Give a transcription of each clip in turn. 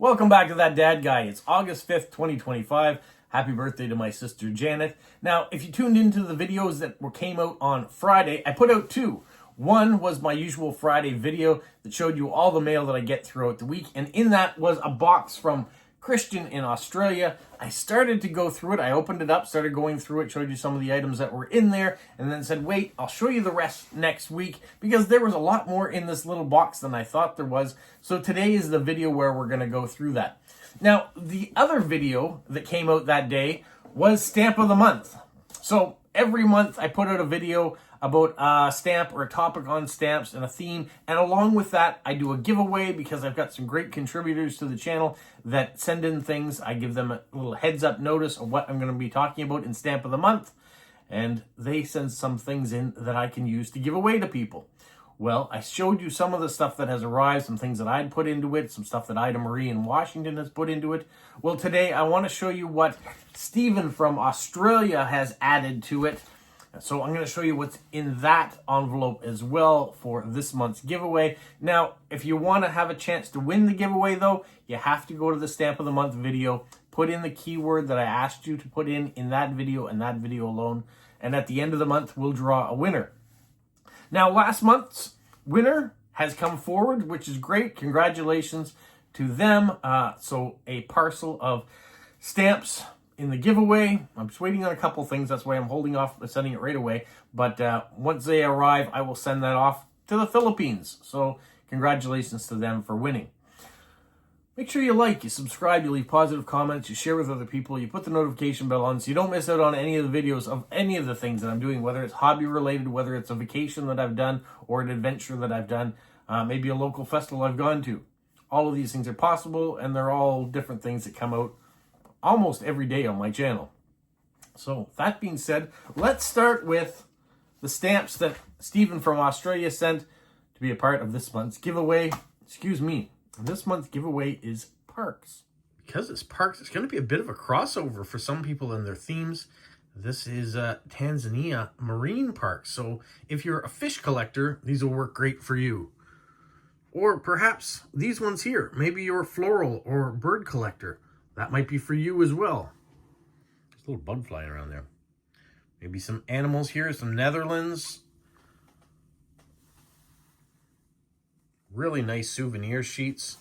Welcome back to That Dad Guy. It's August 5th, 2025. Happy birthday to my sister Janet. Now, if you tuned into the videos that came out on Friday, I put out two. One was my usual Friday video that showed you all the mail that I get throughout the week, and in that was a box from Kristian in Australia. I started to go through it. I opened it up, started going through it, showed you some of the items that were in there, and then said, wait, I'll show you the rest next week, because there was a lot more in this little box than I thought there was. So today is the video where we're going to go through that. Now, the other video that came out that day was Stamp of the Month. So every month I put out a video about a stamp or a topic on stamps and a theme, and along with that I do a giveaway because I've got some great contributors to the channel that send in things. I give them a little heads up notice of what I'm going to be talking about in Stamp of the Month, and they send some things in that I can use to give away to people. Well, I showed you some of the stuff that has arrived, some things that I'd put into it, some stuff that Ida Marie in Washington has put into it. Well, today I want to show you what Stephen from Australia has added to it. So I'm going to show you what's in that envelope as well for this month's giveaway. Now, if you want to have a chance to win the giveaway, though, you have to go to the Stamp of the Month video, put in the keyword that I asked you to put in that video and that video alone, and at the end of the month, we'll draw a winner. Now, last month's winner has come forward, which is great. Congratulations to them. So a parcel of stamps in the giveaway. I'm just waiting on a couple things. That's why I'm holding off sending it right away. But once they arrive, I will send that off to the Philippines. So congratulations to them for winning. Make sure you like, you subscribe, you leave positive comments, you share with other people, you put the notification bell on so you don't miss out on any of the videos of any of the things that I'm doing, whether it's hobby related, whether it's a vacation that I've done or an adventure that I've done, maybe a local festival I've gone to. All of these things are possible, and they're all different things that come out almost every day on my channel. So that being said, let's start with the stamps that Stephen from Australia sent to be a part of this month's giveaway. Excuse me. This month's giveaway is parks. Because it's parks, it's going to be a bit of a crossover for some people and their themes. This is Tanzania marine parks. So if you're a fish collector, these will work great for you. Or perhaps these ones here. Maybe you're a floral or bird collector. That might be for you as well. There's a little bug flying around there. Maybe some animals here, some Netherlands. Really nice souvenir sheets.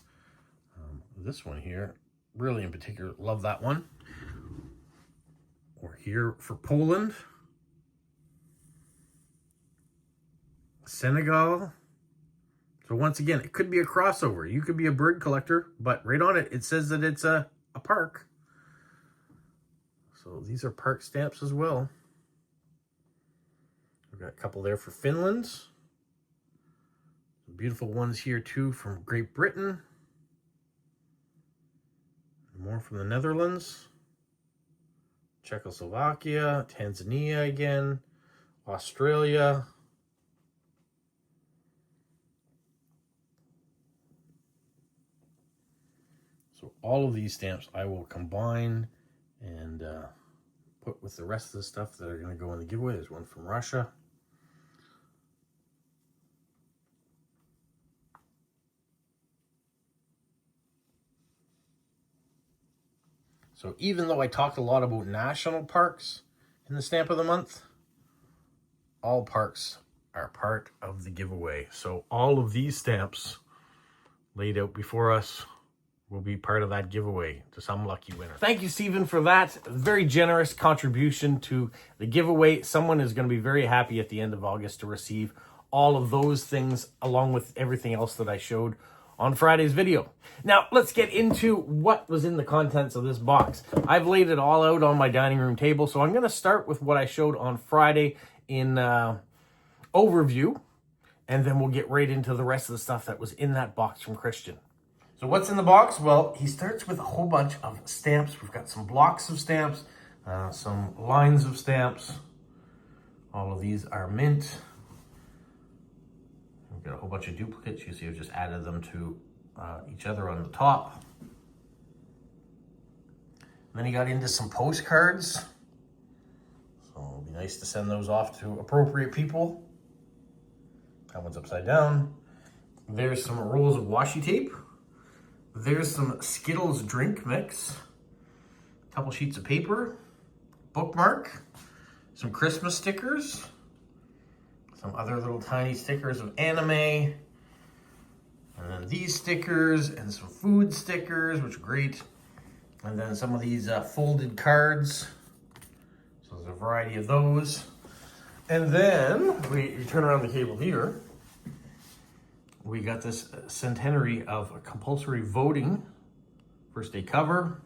This one here, really in particular, love that one. Or here for Poland. Senegal. So once again, it could be a crossover. You could be a bird collector, but right on it, it says that it's a park. So these are park stamps as well. We've got a couple there for Finland. Some beautiful ones here too from Great Britain. More from the Netherlands. Czechoslovakia, Tanzania again, Australia. So all of these stamps I will combine and put with the rest of the stuff that are going to go in the giveaway. There's one from Russia. So even though I talked a lot about national parks in the Stamp of the Month, all parks are part of the giveaway. So all of these stamps laid out before us will be part of that giveaway to some lucky winner. Thank you, Stephen, for that very generous contribution to the giveaway. Someone is going to be very happy at the end of August to receive all of those things along with everything else that I showed on Friday's video. Now, let's get into what was in the contents of this box. I've laid it all out on my dining room table, so I'm going to start with what I showed on Friday in overview, and then we'll get right into the rest of the stuff that was in that box from Kristian. So what's in the box? Well, he starts with a whole bunch of stamps. We've got some blocks of stamps, some lines of stamps. All of these are mint. We've got a whole bunch of duplicates. You see I've just added them to each other on the top. And then he got into some postcards. So it'll be nice to send those off to appropriate people. That one's upside down. There's some rolls of washi tape. There's some Skittles drink mix, a couple sheets of paper, bookmark, some Christmas stickers, some other little tiny stickers of anime, and then these stickers and some food stickers, which are great. And then some of these folded cards. So there's a variety of those. And then you turn around the cable here. We got this centenary of compulsory voting first day cover.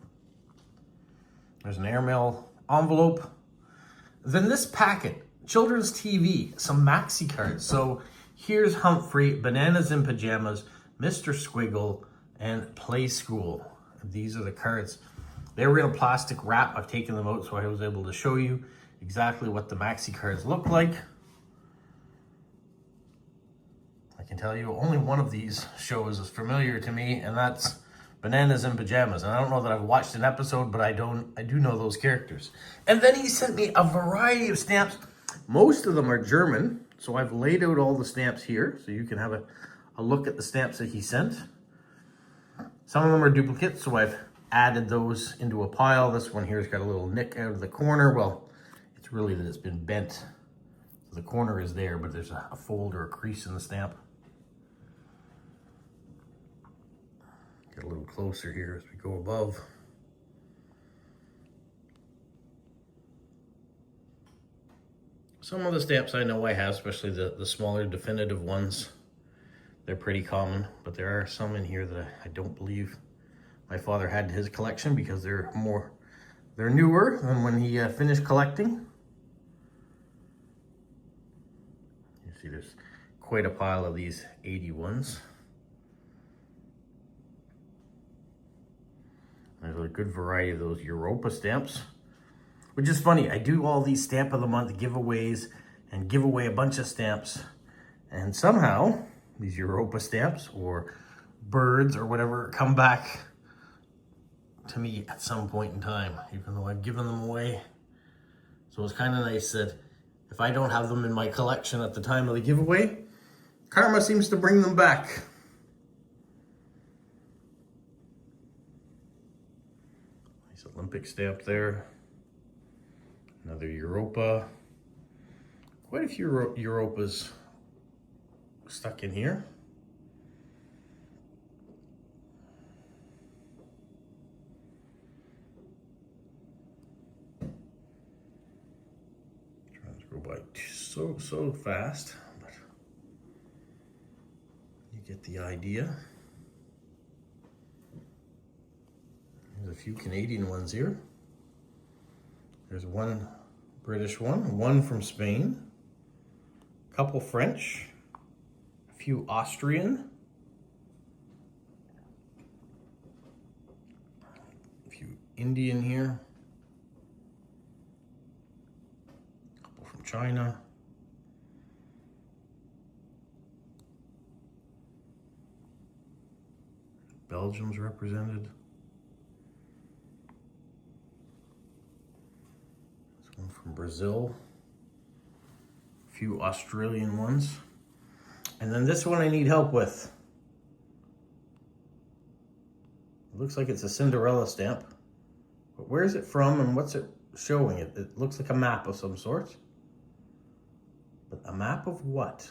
There's an airmail envelope. Then this packet, children's TV, some maxi cards. So here's Humphrey, Bananas in Pajamas, Mr. Squiggle, and Play School. These are the cards. They were in a plastic wrap. I've taken them out so I was able to show you exactly what the maxi cards look like. I can tell you only one of these shows is familiar to me, and that's Bananas in Pajamas. And I don't know that I've watched an episode, but I do know those characters. And then he sent me a variety of stamps. Most of them are German, so I've laid out all the stamps here so you can have a look at the stamps that he sent. Some of them are duplicates, so I've added those into a pile. This one here's got a little nick out of the corner. Well, it's really that it's been bent. So the corner is there, but there's a fold or a crease in the stamp. Get a little closer here as we go above. Some of the stamps I know I have, especially the smaller definitive ones. They're pretty common, but there are some in here that I don't believe my father had in his collection because they're newer than when he finished collecting. You see there's quite a pile of these 81s. There's a good variety of those Europa stamps, which is funny. I do all these stamp of the month giveaways and give away a bunch of stamps, and somehow these Europa stamps or birds or whatever come back to me at some point in time, even though I've given them away. So it's kind of nice that if I don't have them in my collection at the time of the giveaway, karma seems to bring them back. Nice Olympic stamp there. Another Europa. Quite a few Europas stuck in here. Trying to go by so fast, but you get the idea. There's a few Canadian ones here. There's one British one from Spain, a couple French, few Austrian, a few Indian here, a couple from China, Belgium's represented, this one from Brazil, a few Australian ones. And then this one I need help with. It looks like it's a Cinderella stamp. But where is it from and what's it showing? It looks like a map of some sort. But a map of what?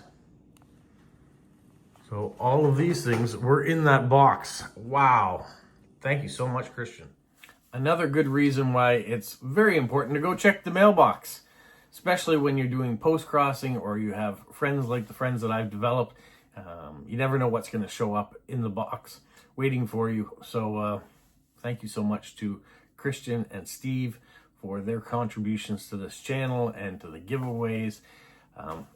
So all of these things were in that box. Wow. Thank you so much, Kristian. Another good reason why it's very important to go check the mailbox, especially when you're doing post-crossing or you have friends like the friends that I've developed. You never know what's going to show up in the box waiting for you. So thank you so much to Kristian and Steve for their contributions to this channel and to the giveaways.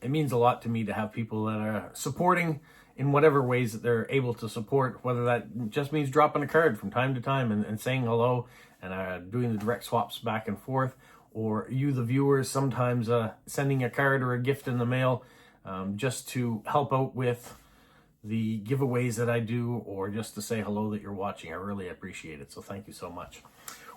It means a lot to me to have people that are supporting in whatever ways that they're able to support, whether that just means dropping a card from time to time and saying hello and doing the direct swaps back and forth, or you, the viewers, sometimes sending a card or a gift in the mail just to help out with the giveaways that I do, or just to say hello that you're watching. I really appreciate it, so thank you so much.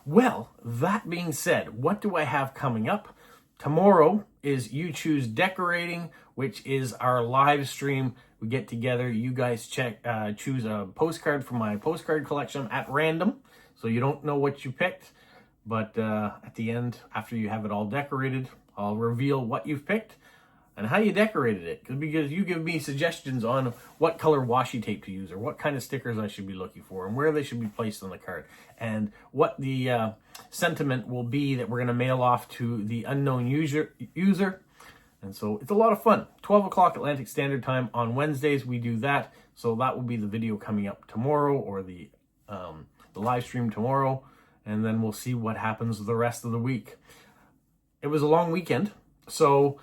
Well, that being said, what do I have coming up? Tomorrow is You Choose Decorating, which is our live stream We get together, you guys choose a postcard from my postcard collection at random, so you don't know what you picked. But at the end, after you have it all decorated, I'll reveal what you've picked and how you decorated it, because you give me suggestions on what color washi tape to use, or what kind of stickers I should be looking for, and where they should be placed on the card, and what the sentiment will be that we're going to mail off to the unknown user. And so it's a lot of fun. 12 o'clock Atlantic Standard Time on Wednesdays, we do that. So that will be the video coming up tomorrow, or the live stream tomorrow, and then we'll see what happens the rest of the week. It was a long weekend, so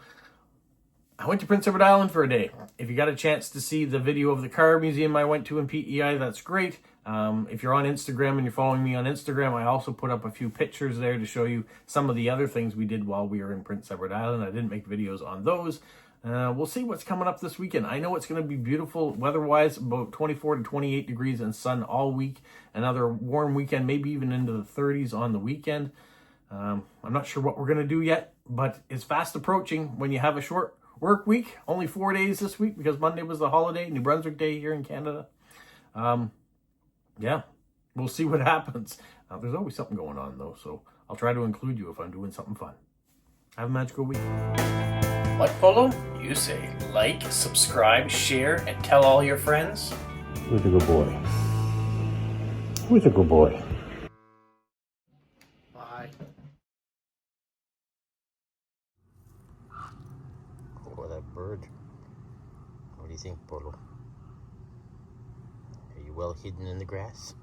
I went to Prince Edward Island for a day. If you got a chance to see the video of the car museum I went to in PEI, that's great. If you're on Instagram and you're following me on Instagram, I also put up a few pictures there to show you some of the other things we did while we were in Prince Edward Island. I didn't make videos on those. We'll see what's coming up this weekend. I know it's going to be beautiful weather-wise, about 24 to 28 degrees and sun all week. Another warm weekend, maybe even into the 30s on the weekend. I'm not sure what we're going to do yet, but it's fast approaching when you have a short work week. Only 4 days this week because Monday was the holiday, New Brunswick Day here in Canada. Yeah, we'll see what happens. There's always something going on, though, so I'll try to include you if I'm doing something fun. Have a magical week. Like, follow? You say like, subscribe, share, and tell all your friends. Who's a good boy? Who's a good boy? Bye. Oh, that bird. What do you think, Polo? Are you well hidden in the grass?